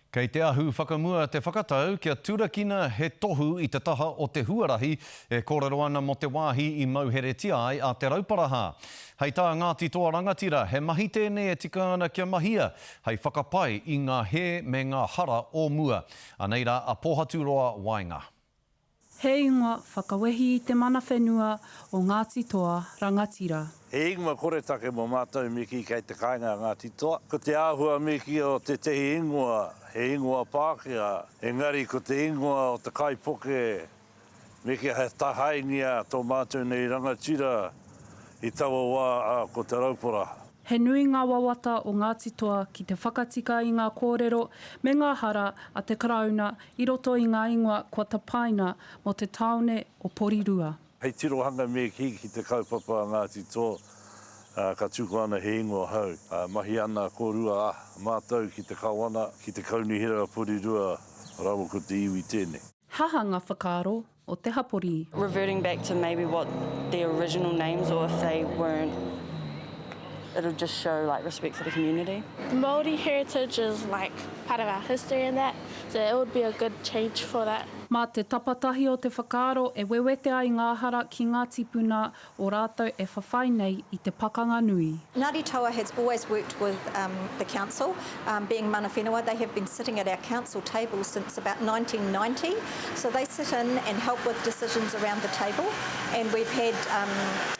Kei te ahu whakamua te whakatau kia turakina he tohu i te taha o te huarahi e kōrero ana mo te wāhi i mauheretia ai a te rauparaha. Hei tā Ngāti Toa Rangatira, he mahi tēnei e tika ana kia mahia, hei whakapai i ngā he me ngā hara o mua. Aneira a Pohaturoa Wainga. He ingoa whakawehi i te mana whenua o Ngāti Toa Rangatira. He ingoa kore take mo mātou miki kei te kāinga Ngāti Toa. Ko te āhua miki o te tehi ingoa, he ingoa Pākehā. Engari ko te ingoa o te kaipoke, miki he tahainia tō mātou nei Rangatira i taua wā ko te rauparaha. He nui ngā wawata o Ngāti Toa ki te whakatika i ngā kōrero me ngā hara a te karauna i roto i ngā ingoa kua tapaina mo te taone o Porirua. Hei tirohanga me ki te kaupapa a Ngāti Toa, ka tuku ana he ingoa hau. Mahi ana kōrua mātou ki te kawana, ki te kaunihira Porirua, rawa ko te iwi tēnei. Hahanga whakaaro o te hapori. Reverting back to maybe what the original names, or if they weren't, it'll just show like respect for the community. Māori heritage is like part of our history and that, so it would be a good change for that. Mā te tapatahi o te whakaaro e wewete ai ngā hara ki ngā tipuna o rātou e whawhai nei i te pakanga nui. Ngāti Toa has always worked with the council, being mana whenua. They have been sitting at our council table since about 1990. So they sit in and help with decisions around the table. And we've had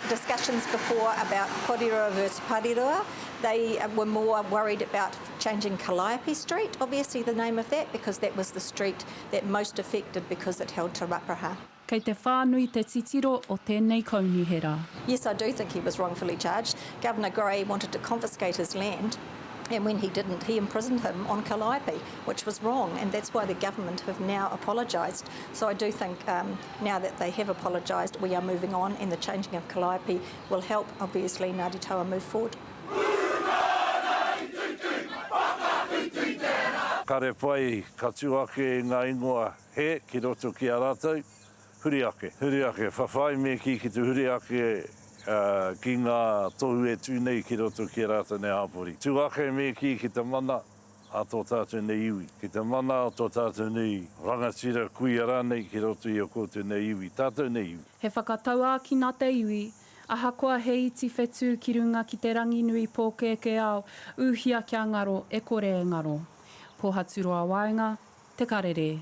discussions before about Porirua versus Parirua. They were more worried about changing Calliope Street, obviously the name of that, because that was the street that most affected because it held Te Rauparaha. Kei te whānui te titiro o tēnei kaunihera. Yes, I do think he was wrongfully charged. Governor Gray wanted to confiscate his land, and when he didn't, he imprisoned him on Calliope, which was wrong, and that's why the government have now apologised. So I do think now that they have apologised, we are moving on, and the changing of Calliope will help, obviously, Ngāti Toa move forward. Kare pai, ka tuake ngā ingoa he, ki roto ki a rātou, huri ake. Huri ake, whawhai me ki te huri ake ki ngā tohu e tūnei ki roto ki a rātou nei hapori. Tuake me ki te mana a tō tātou nei iwi. Ki te mana a tō tātou nei Rangatira kui a rānei ki roto i o kōtou nei iwi. Tātou nei iwi. He whakatau ki nā te iwi, ahakoa he iti whetū ki runga ki te rangi nui pōkeke ao, uhia kia ngaro e kore e ngaro. Pohaturoa Wainga, Te Karere.